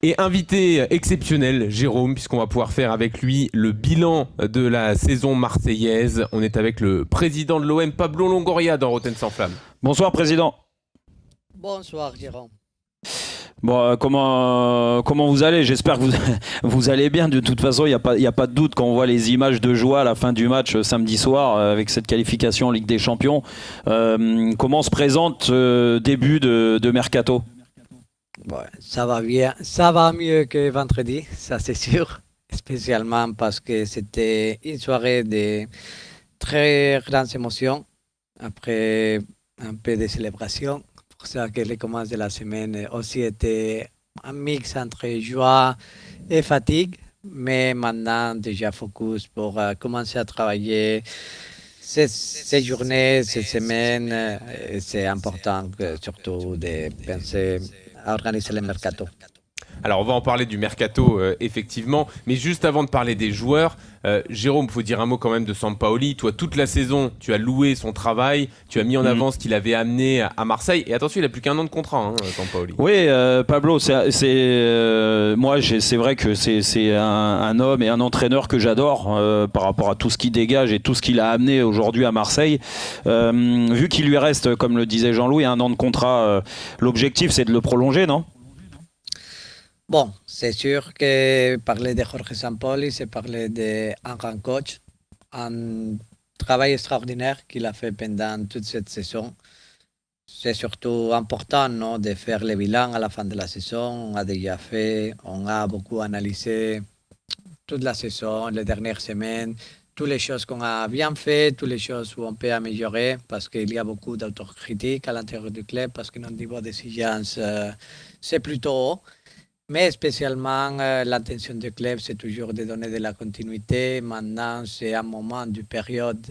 Et invité exceptionnel, Jérôme, puisqu'on va pouvoir faire avec lui le bilan de la saison marseillaise. On est avec le président de l'OM, Pablo Longoria, dans Rotten sans flamme. Bonsoir, président. Bonsoir, Jérôme. Bon, comment vous allez? J'espère que vous allez bien. De toute façon, il n'y a pas de doute quand on voit les images de joie à la fin du match samedi soir avec cette qualification en Ligue des Champions. Comment se présente ce début de Mercato? Ouais, ça va bien, ça va mieux que vendredi, ça c'est sûr. Spécialement parce que c'était une soirée de très grandes émotions après un peu de célébration. Pour ça que les commences de la semaine aussi étaient un mix entre joie et fatigue. Mais maintenant, déjà focus pour commencer à travailler ces journées, ces semaines. C'est important surtout de penser à organiser le mercato. Alors on va en parler du mercato, effectivement, mais juste avant de parler des joueurs, Jérôme, il faut dire un mot quand même de Sampaoli. Toi, toute la saison, tu as loué son travail, tu as mis en avant ce qu'il avait amené à Marseille, et attention, il n'a plus qu'un an de contrat, Sampaoli. Oui, Pablo, moi, c'est vrai que c'est un homme et un entraîneur que j'adore par rapport à tout ce qu'il dégage et tout ce qu'il a amené aujourd'hui à Marseille. Vu qu'il lui reste, comme le disait Jean-Louis, un an de contrat, l'objectif c'est de le prolonger, non? Bon, c'est sûr que parler de Jorge Sampaoli, c'est parler d'un grand coach, un travail extraordinaire qu'il a fait pendant toute cette saison. C'est surtout important, non, de faire le bilan à la fin de la saison. On a déjà fait, on a beaucoup analysé toute la saison, les dernières semaines, toutes les choses qu'on a bien fait, toutes les choses où on peut améliorer, parce qu'il y a beaucoup d'autocritique à l'intérieur du club, parce que notre niveau d'exigence, c'est plutôt haut. Mais spécialement, l'intention du club, c'est toujours de donner de la continuité. Maintenant, c'est un moment du période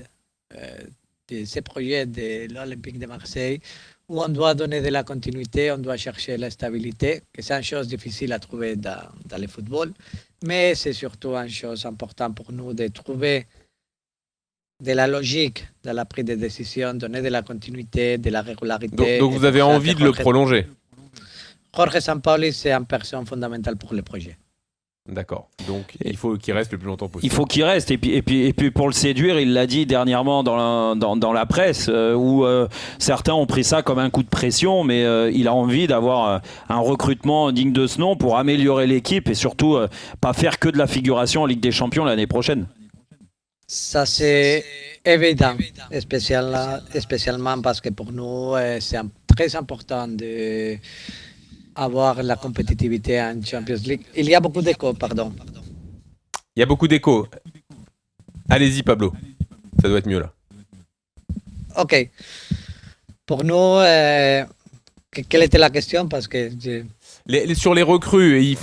de ces projets de l'Olympique de Marseille où on doit donner de la continuité, on doit chercher la stabilité, que c'est une chose difficile à trouver dans le football. Mais c'est surtout une chose importante pour nous de trouver de la logique dans la prise de décision, donner de la continuité, de la régularité. Donc vous avez envie de le prolonger? Jorge Sampaoli, c'est une personne fondamentale pour le projet. D'accord. Donc il faut qu'il reste le plus longtemps possible. Il faut qu'il reste. Et puis pour le séduire, il l'a dit dernièrement dans la presse, où certains ont pris ça comme un coup de pression, mais il a envie d'avoir un recrutement digne de ce nom pour améliorer l'équipe et surtout pas faire que de la figuration en Ligue des Champions l'année prochaine. Ça, c'est évident, spécialement parce que pour nous, c'est très important de avoir la compétitivité en Champions League. Il y a beaucoup d'écho, pardon. Il y a beaucoup d'écho. Allez-y, Pablo. Ça doit être mieux là. Ok. Pour nous, quelle était la question? Parce que sur les recrues,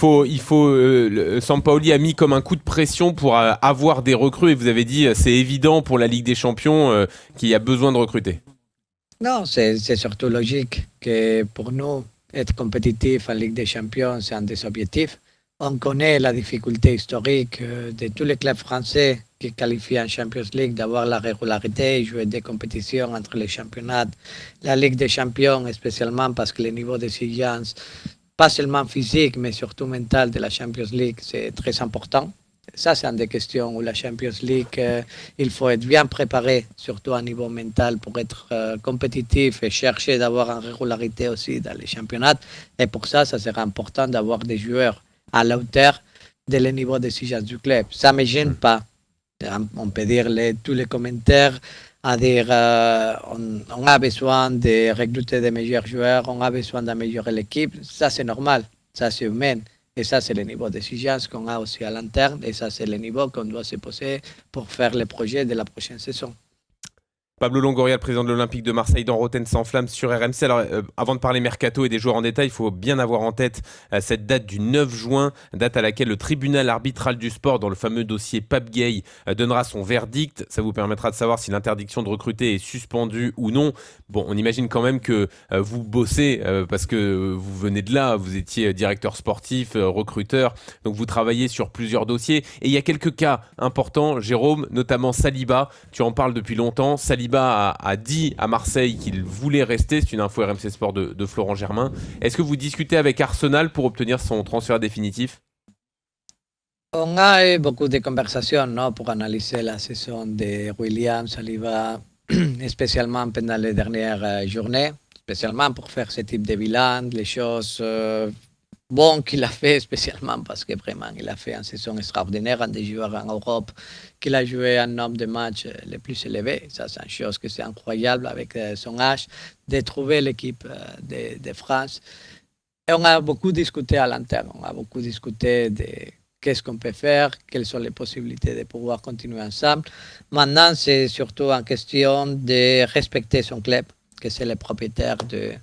Sampaoli a mis comme un coup de pression pour avoir des recrues et vous avez dit c'est évident pour la Ligue des Champions qu'il y a besoin de recruter. Non, c'est surtout logique que pour nous, être compétitif en Ligue des Champions, c'est un des objectifs. On connaît la difficulté historique de tous les clubs français qui qualifient en Champions League d'avoir la régularité et jouer des compétitions entre les championnats. La Ligue des Champions, spécialement parce que le niveau d'exigence, pas seulement physique, mais surtout mental de la Champions League, c'est très important. Ça, c'est une des questions où la Champions League, il faut être bien préparé, surtout à niveau mental, pour être compétitif et chercher d'avoir une régularité aussi dans les championnats. Et pour ça, ça sera important d'avoir des joueurs à la hauteur de le niveau d'exigence du club. Ça ne me gêne pas. On peut dire tous les commentaires à dire on a besoin de recruter des meilleurs joueurs, on a besoin d'améliorer l'équipe. Ça, c'est normal. Ça, c'est humain. Et ça, c'est le niveau d'exigence qu'on a aussi à l'interne. Et ça, c'est le niveau qu'on doit se poser pour faire les projets de la prochaine saison. Pablo Longoria, le président de l'Olympique de Marseille, dans Rotten sans flamme sur RMC. Alors, avant de parler mercato et des joueurs en détail, il faut bien avoir en tête cette date du 9 juin, date à laquelle le tribunal arbitral du sport, dans le fameux dossier Pape Gay, donnera son verdict. Ça vous permettra de savoir si l'interdiction de recruter est suspendue ou non. Bon, on imagine quand même que vous bossez parce que vous venez de là, vous étiez directeur sportif, recruteur, donc vous travaillez sur plusieurs dossiers. Et il y a quelques cas importants, Jérôme, notamment Saliba. Tu en parles depuis longtemps. Saliba Saliba a dit à Marseille qu'il voulait rester. C'est une info RMC Sport de Florent Germain. Est-ce que vous discutez avec Arsenal pour obtenir son transfert définitif? On a eu beaucoup de conversations, non, pour analyser la saison de William Saliba, spécialement pendant les dernières journées, spécialement pour faire ce type de bilan, les choses bonnes qu'il a fait, spécialement parce que vraiment il a fait une saison extraordinaire, un des joueurs en Europe qu'il a joué un nombre de matchs les plus élevés. Ça, c'est une chose que c'est incroyable avec son âge, de trouver l'équipe de France. Et on a beaucoup discuté à l'interne, on a beaucoup discuté de qu'est-ce qu'on peut faire, quelles sont les possibilités de pouvoir continuer ensemble. Maintenant, c'est surtout en question de respecter son club, que c'est le propriétaire de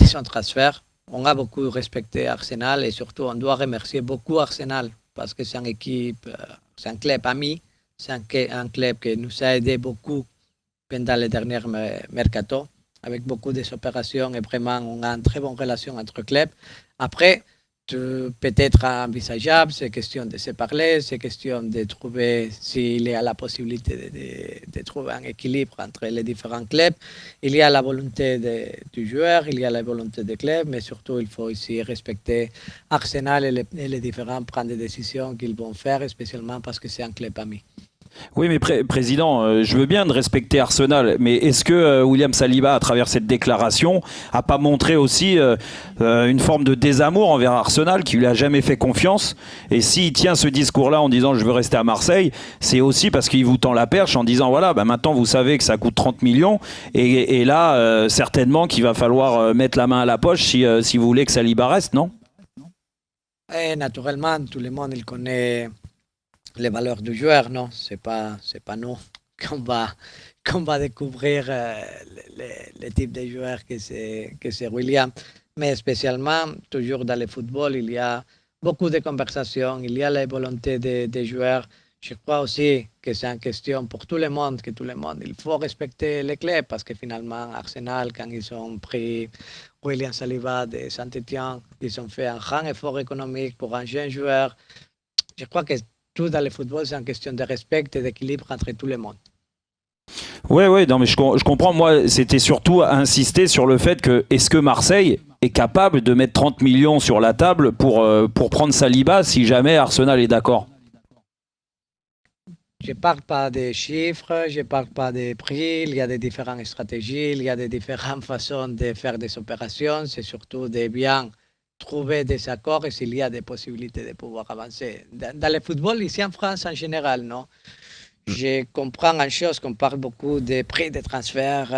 son transfert. On a beaucoup respecté Arsenal et surtout, on doit remercier beaucoup Arsenal parce que c'est une équipe, c'est un club ami, c'est un club qui nous a aidé beaucoup pendant les dernières mercato, avec beaucoup des opérations et vraiment, on a une très bonne relation entre clubs. Après, peut-être envisageable, c'est question de se parler, c'est question de trouver s'il y a la possibilité de trouver un équilibre entre les différents clubs. Il y a la volonté du joueur, il y a la volonté des clubs, mais surtout il faut ici respecter Arsenal et les différents prendre des décisions qu'ils vont faire, spécialement parce que c'est un club ami. Oui, mais président, je veux bien de respecter Arsenal, mais est-ce que William Saliba, à travers cette déclaration, a pas montré aussi une forme de désamour envers Arsenal, qui lui a jamais fait confiance? Et s'il tient ce discours-là en disant je veux rester à Marseille, c'est aussi parce qu'il vous tend la perche en disant voilà, bah maintenant vous savez que ça coûte 30 millions, et là, certainement qu'il va falloir mettre la main à la poche si vous voulez que Saliba reste, non? Et naturellement, tout le monde il connaît les valeurs du joueur, non, c'est pas nous qu'on va découvrir le type de joueur que c'est William. Mais spécialement, toujours dans le football, il y a beaucoup de conversations, il y a la volonté des joueurs. Je crois aussi que c'est une question pour tout le monde, il faut respecter les clubs parce que finalement, Arsenal, quand ils ont pris William Saliba de Saint-Étienne, ils ont fait un grand effort économique pour un jeune joueur. Je crois que tout dans le football, c'est une question de respect et d'équilibre entre tout le monde. Oui, non, mais je comprends. Moi, c'était surtout insister sur le fait que est-ce que Marseille est capable de mettre 30 millions sur la table pour prendre Saliba si jamais Arsenal est d'accord? Je ne parle pas des chiffres, je ne parle pas des prix, il y a des différentes stratégies, il y a des différentes façons de faire des opérations, c'est surtout de bien trouver des accords et s'il y a des possibilités de pouvoir avancer. Dans le football, ici en France en général, non. Je comprends une chose qu'on parle beaucoup des prix de transfert.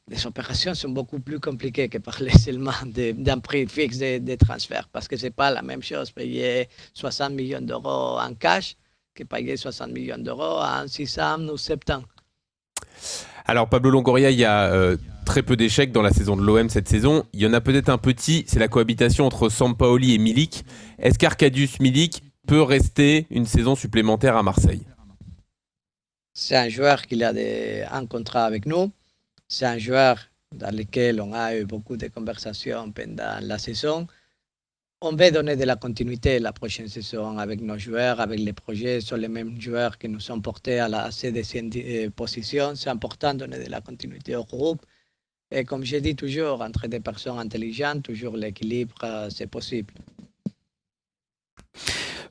Les opérations sont beaucoup plus compliquées que parler seulement d'un prix fixe de transfert parce que ce n'est pas la même chose payer 60 millions d'euros en cash que payer 60 millions d'euros en 6 ans ou 7 ans. Alors Pablo Longoria, il y a très peu d'échecs dans la saison de l'OM cette saison. Il y en a peut-être un petit, c'est la cohabitation entre Sampaoli et Milik. Est-ce qu'Arkadiusz Milik peut rester une saison supplémentaire à Marseille? C'est un joueur qui a un contrat avec nous. C'est un joueur dans lequel on a eu beaucoup de conversations pendant la saison. On veut donner de la continuité la prochaine saison avec nos joueurs, avec les projets sur les mêmes joueurs qui nous ont portés à la C2e position. C'est important de donner de la continuité au groupe. Et comme je dis toujours, entre des personnes intelligentes, toujours l'équilibre, c'est possible.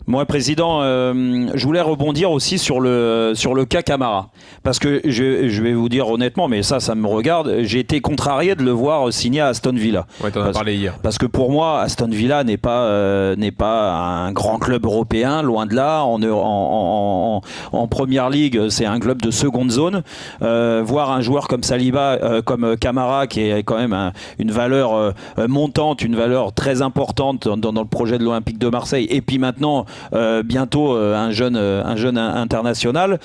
Moi, président, je voulais rebondir aussi sur le cas Camara. Parce que je vais vous dire honnêtement, mais ça me regarde, j'ai été contrarié de le voir signer à Aston Villa. Ouais, t'en as parlé hier. Parce que pour moi, Aston Villa n'est pas un grand club européen, loin de là. En Première Ligue, c'est un club de seconde zone. Voir un joueur comme Saliba, comme Camara, qui est quand même une valeur montante, une valeur très importante dans le projet de l'Olympique de Marseille, et puis maintenant bientôt un jeune international.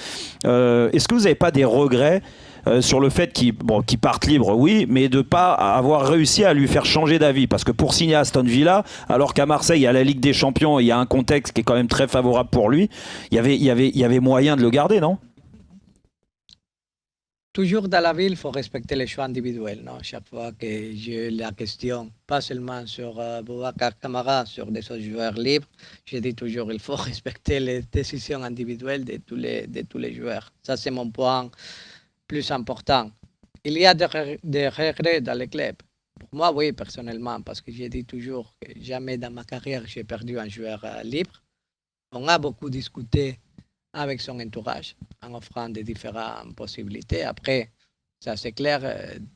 Est-ce que vous n'avez pas des regrets sur le fait qu'il parte libre, oui, mais de ne pas avoir réussi à lui faire changer d'avis? Parce que pour signer à Aston Villa, alors qu'à Marseille, il y a la Ligue des Champions, il y a un contexte qui est quand même très favorable pour lui, il y avait moyen de le garder, non? Toujours dans la ville, il faut respecter les choix individuels. Non? Chaque fois que j'ai la question, pas seulement sur Boubacar Kamara, sur des autres joueurs libres, je dis toujours qu'il faut respecter les décisions individuelles de tous les joueurs. Ça, c'est mon point plus important. Il y a des regrets dans les clubs. Pour moi, oui, personnellement, parce que j'ai dit toujours que jamais dans ma carrière j'ai perdu un joueur libre. On a beaucoup discuté avec son entourage en offrant des différentes possibilités. Après, ça c'est clair,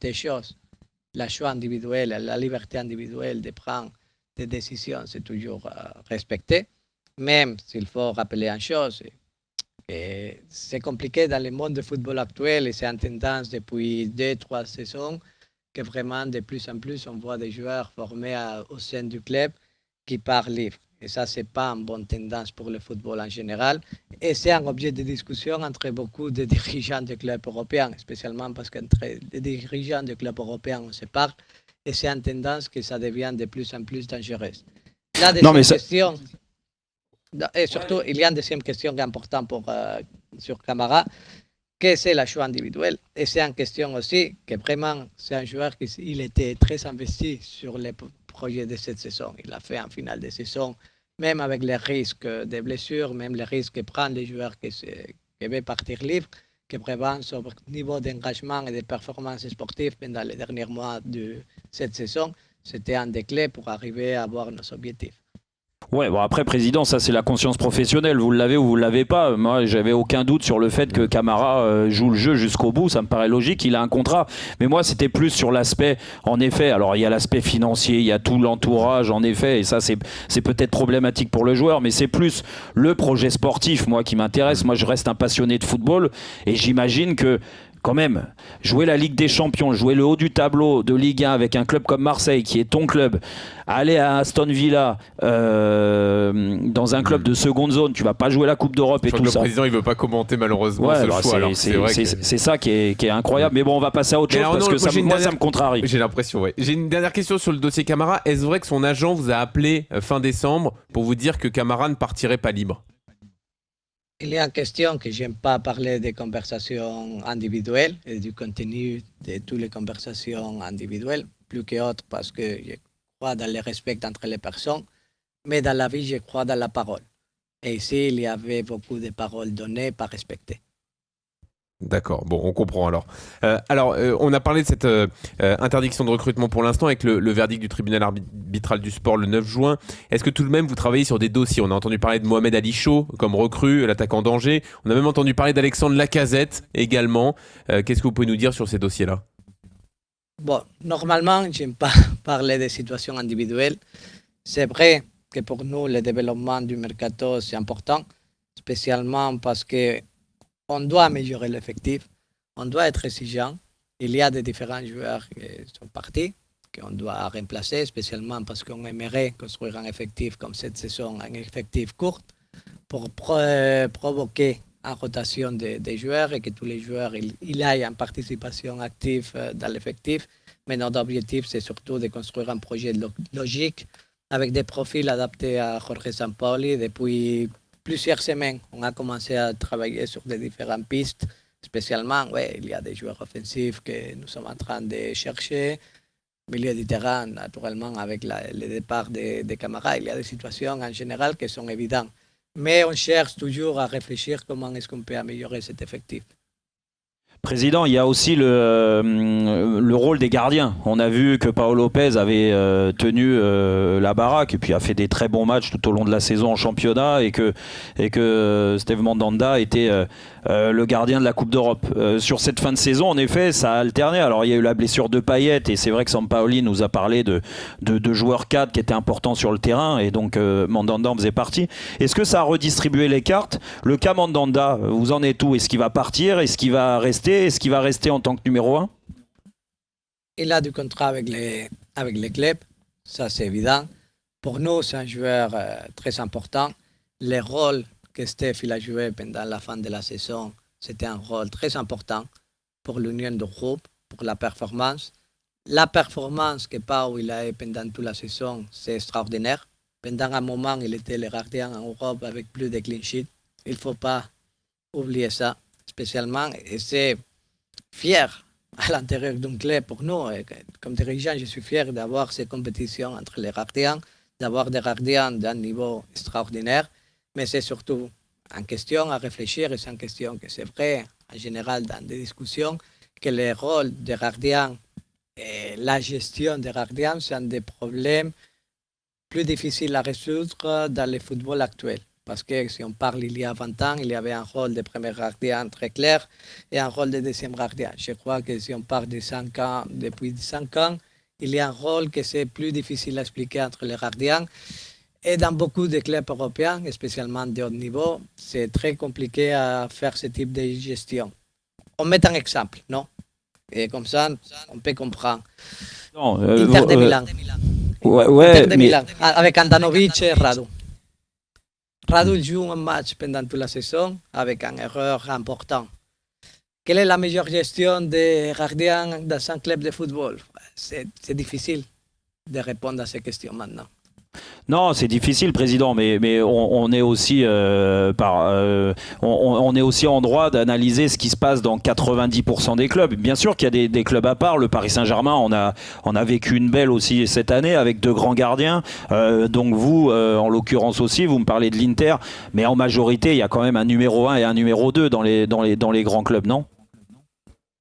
des choses. La choix individuel, la liberté individuelle de prendre des décisions, c'est toujours respecté. Même s'il faut rappeler une chose, et c'est compliqué dans le monde du football actuel et c'est en tendance depuis 2-3 saisons que vraiment de plus en plus on voit des joueurs formés au sein du club qui partent libre. Et ça, ce n'est pas une bonne tendance pour le football en général. Et c'est un objet de discussion entre beaucoup de dirigeants de clubs européens, spécialement parce qu'entre les dirigeants de clubs européens, on se parle. Et c'est une tendance que ça devient de plus en plus dangereuse. La deuxième question, et surtout, il y a une deuxième question importante sur Camara, que c'est la choix individuel. Et c'est une question aussi que vraiment, c'est un joueur qui était très investi sur les projets de cette saison. Il a fait un final de saison, même avec les risques de blessures, même les risques que prennent les joueurs qui veulent partir libre, que vraiment son niveau d'engagement et de performance sportive pendant les derniers mois de cette saison, c'était un des clés pour arriver à avoir nos objectifs. Ouais, bon après, président, ça c'est la conscience professionnelle. Vous l'avez ou vous ne l'avez pas. Moi, j'avais aucun doute sur le fait que Camara joue le jeu jusqu'au bout. Ça me paraît logique. Il a un contrat. Mais moi, c'était plus sur l'aspect, en effet. Alors, il y a l'aspect financier, il y a tout l'entourage, en effet. Et ça, c'est peut-être problématique pour le joueur. Mais c'est plus le projet sportif, moi, qui m'intéresse. Moi, je reste un passionné de football. Et j'imagine que, quand même, jouer la Ligue des Champions, jouer le haut du tableau de Ligue 1 avec un club comme Marseille, qui est ton club, aller à Aston Villa dans un club de seconde zone, tu vas pas jouer la Coupe d'Europe et tout ça. Le président il veut pas commenter malheureusement ce choix. C'est ça qui est incroyable. Mais bon, on va passer à autre chose parce que ça me contrarie. J'ai l'impression, ouais. J'ai une dernière question sur le dossier Camara. Est-ce vrai que son agent vous a appelé fin décembre pour vous dire que Camara ne partirait pas libre? Il y a une question que je n'aime pas parler des conversations individuelles et du contenu de toutes les conversations individuelles, plus qu'autre parce que je crois dans le respect entre les personnes, mais dans la vie, je crois dans la parole. Et ici, il y avait beaucoup de paroles données, pas respectées. D'accord, bon, on comprend alors. On a parlé de cette interdiction de recrutement pour l'instant avec le verdict du tribunal arbitral du sport le 9 juin. Est-ce que tout de même vous travaillez sur des dossiers? On a entendu parler de Mohamed Ali Chaud comme recrue, l'attaquant d'Angers. On a même entendu parler d'Alexandre Lacazette également. Qu'est-ce que vous pouvez nous dire sur ces dossiers-là? Bon, normalement, je n'aime pas parler des situations individuelles. C'est vrai que pour nous, le développement du mercato, c'est important, spécialement parce que on doit améliorer l'effectif, on doit être exigeant. Il y a des différents joueurs qui sont partis, qu'on doit remplacer, spécialement parce qu'on aimerait construire un effectif comme cette saison, un effectif court, pour provoquer une rotation des joueurs et que tous les joueurs il aient une participation active dans l'effectif. Mais notre objectif, c'est surtout de construire un projet logique avec des profils adaptés à Jorge Sampaoli. Depuis plusieurs semaines, on a commencé à travailler sur des différentes pistes. Spécialement, il y a des joueurs offensifs que nous sommes en train de chercher. Milieu du terrain, naturellement, avec le départ de Camara, il y a des situations en général qui sont évidentes. Mais on cherche toujours à réfléchir comment est-ce qu'on peut améliorer cet effectif. Président, il y a aussi le rôle des gardiens. On a vu que Paolo Lopez avait tenu la baraque et puis a fait des très bons matchs tout au long de la saison en championnat et que Steve Mandanda était le gardien de la Coupe d'Europe. Sur cette fin de saison, en effet, ça a alterné. Alors, il y a eu la blessure de Payet et c'est vrai que Sampaoli nous a parlé de joueurs cadres qui étaient importants sur le terrain et donc Mandanda en faisait partie. Est-ce que ça a redistribué les cartes? Le cas Mandanda, vous en êtes où? Est-ce qu'il va partir? Est-ce qu'il va rester? Est-ce qu'il va rester en tant que numéro 1? Il a du contrat avec les clubs, ça c'est évident. Pour nous, c'est un joueur très important. Le rôle que Steph il a joué pendant la fin de la saison, c'était un rôle très important pour l'union de groupe, pour la performance. La performance que Pau il a eu pendant toute la saison, c'est extraordinaire. Pendant un moment, il était le gardien en Europe avec plus de clean sheet. Il ne faut pas oublier ça, spécialement. Et c'est fier à l'intérieur d'un club pour nous. Et comme dirigeant, je suis fier d'avoir ces compétitions entre les gardiens, d'avoir des gardiens d'un niveau extraordinaire. Mais c'est surtout une question à réfléchir et c'est une question que c'est vrai. en général dans des discussions, que le rôle des gardiens et la gestion des gardiens sont des problèmes plus difficiles à résoudre dans le football actuel. Parce que si on parle il y a 20 ans, il y avait un rôle de premier gardien très clair et un rôle de deuxième gardien. Je crois que si on parle de 5 ans, depuis 5 ans, il y a un rôle que c'est plus difficile à expliquer entre les gardiens. Et dans beaucoup de clubs européens, spécialement de haut niveau, c'est très compliqué à faire ce type de gestion. On met un exemple, non? Et comme ça, on peut comprendre. Non, Inter de Milan. Ouais, Inter de mais Milan, avec Andanovic et Radu. Radu joue un match pendant toute la saison avec une erreur importante. Quelle est la meilleure gestion des gardiens dans un club de football? C'est difficile de répondre à ces questions maintenant. non, c'est difficile, président, mais on est aussi on est aussi en droit d'analyser ce qui se passe dans 90% des clubs. Bien sûr qu'il y a des clubs à part. Le Paris Saint-Germain, on a vécu une belle aussi cette année avec 2 grands gardiens. Donc vous, en l'occurrence aussi, vous me parlez de l'Inter, mais en majorité, il y a quand même un numéro 1 et un numéro 2 dans les grands clubs, non?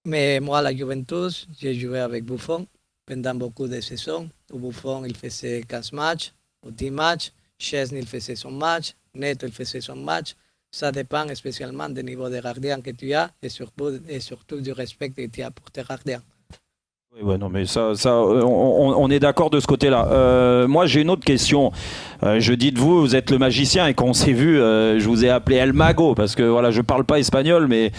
Mais moi, à la Juventus, j'ai joué avec Buffon pendant beaucoup de saisons. Buffon, il faisait 15 matchs ou 10 matchs. Chesney, il faisait son match. Neto, il faisait son match. Ça dépend spécialement du niveau de gardien que tu as et surtout du respect que tu as pour tes gardiens. Oui, ouais, non, mais on est d'accord de ce côté-là. Moi, j'ai une autre question. Je dis de vous, vous êtes le magicien et quand on s'est vu, je vous ai appelé El Mago parce que voilà, je parle pas espagnol, mais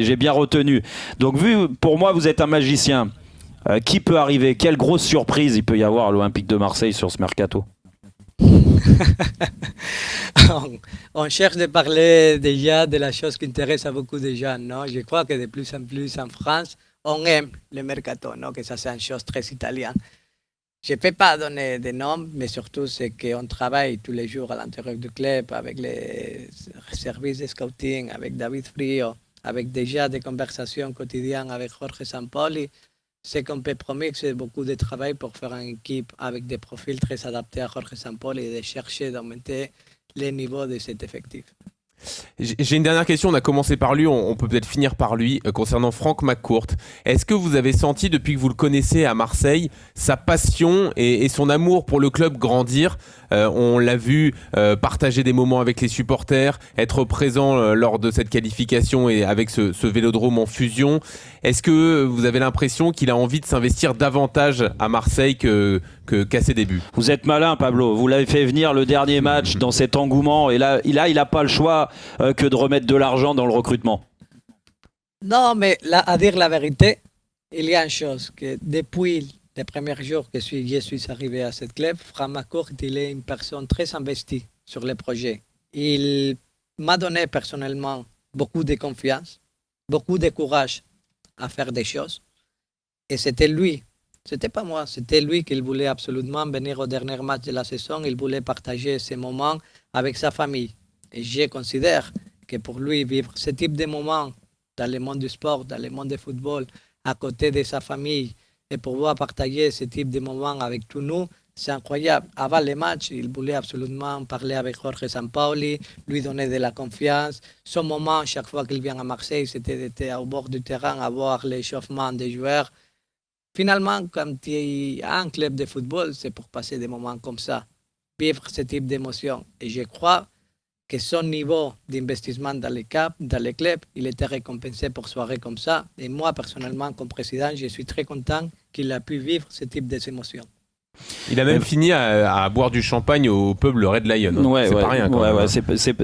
j'ai bien retenu. Donc, pour moi, vous êtes un magicien. Qui peut arriver? Quelle grosse surprise il peut y avoir à l'Olympique de Marseille sur ce mercato? On cherche de parler déjà de la chose qui intéresse à beaucoup de gens, non? Je crois que de plus en plus en France, on aime le mercato, non? Que ça c'est une chose très italienne. Je ne peux pas donner de noms, mais surtout c'est qu'on travaille tous les jours à l'intérieur du club avec les services de scouting, avec David Frio, avec déjà des conversations quotidiennes avec Jorge Sampaoli. C'est qu'on peut promettre que c'est beaucoup de travail pour faire une équipe avec des profils très adaptés à Jorge Sampaoli et de chercher d'augmenter les niveaux de cet effectif. J'ai une dernière question, on a commencé par lui, on peut peut-être finir par lui, concernant Franck McCourt. Est-ce que vous avez senti, depuis que vous le connaissez à Marseille, sa passion et son amour pour le club grandir? On l'a vu partager des moments avec les supporters, être présent lors de cette qualification et avec ce vélodrome en fusion. Est-ce que vous avez l'impression qu'il a envie de s'investir davantage à Marseille qu'à ses débuts? Vous êtes malin, Pablo. Vous l'avez fait venir le dernier match dans cet engouement et là, il n'a pas le choix que de remettre de l'argent dans le recrutement. Non, mais là, à dire la vérité, il y a une chose, que depuis les premiers jours que je suis arrivé à cette club, Franck McCourt, il est une personne très investie sur le projet. Il m'a donné personnellement beaucoup de confiance, beaucoup de courage à faire des choses. Et c'était lui, c'était pas moi, c'était lui qui voulait absolument venir au dernier match de la saison. Il voulait partager ces moments avec sa famille. Et je considère que pour lui, vivre ce type de moments dans le monde du sport, dans le monde du football, à côté de sa famille, et pouvoir partager ce type de moments avec tous nous, c'est incroyable. Avant les matchs, il voulait absolument parler avec Jorge Sampaoli, lui donner de la confiance. Son moment, chaque fois qu'il vient à Marseille, c'était d'être au bord du terrain, à voir l'échauffement des joueurs. Finalement, quand tu as un club de football, c'est pour passer des moments comme ça, vivre ce type d'émotion. Et je crois que son niveau d'investissement dans les clubs, il était récompensé pour soirées comme ça. Et moi, personnellement, comme président, je suis très content qu'il a pu vivre ce type d'émotions. Il a même fini à boire du champagne au pub le Red Lion. Ouais, c'est pas rien. Quand même.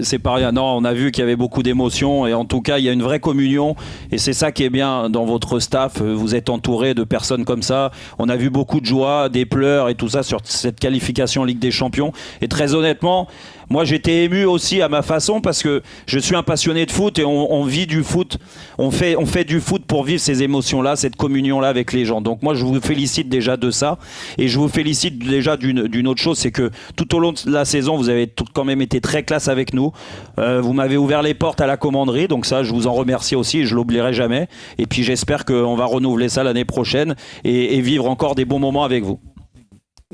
C'est pas rien. Non, on a vu qu'il y avait beaucoup d'émotions et en tout cas, il y a une vraie communion et c'est ça qui est bien dans votre staff. Vous êtes entouré de personnes comme ça. On a vu beaucoup de joie, des pleurs et tout ça sur cette qualification Ligue des Champions. Et très honnêtement, moi j'étais ému aussi à ma façon parce que je suis un passionné de foot et on vit du foot. On fait du foot pour vivre ces émotions-là, cette communion-là avec les gens. Donc moi je vous félicite déjà de ça et je vous félicite déjà d'une autre chose, c'est que tout au long de la saison vous avez quand même été très classe avec nous. Vous m'avez ouvert les portes à la commanderie, donc ça je vous en remercie aussi et je l'oublierai jamais. Et puis j'espère qu'on va renouveler ça l'année prochaine et vivre encore des bons moments avec vous.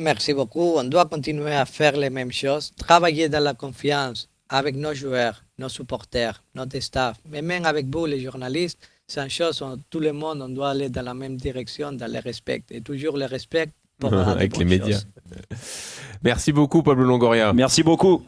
Merci beaucoup. On doit continuer à faire les mêmes choses, travailler dans la confiance avec nos joueurs nos supporters, notre staff, mais même avec vous, les journalistes, c'est une chose, tout le monde, on doit aller dans la même direction, dans le respect. Et toujours le respect pour Avec les médias. Merci beaucoup, Pablo Longoria. Merci beaucoup.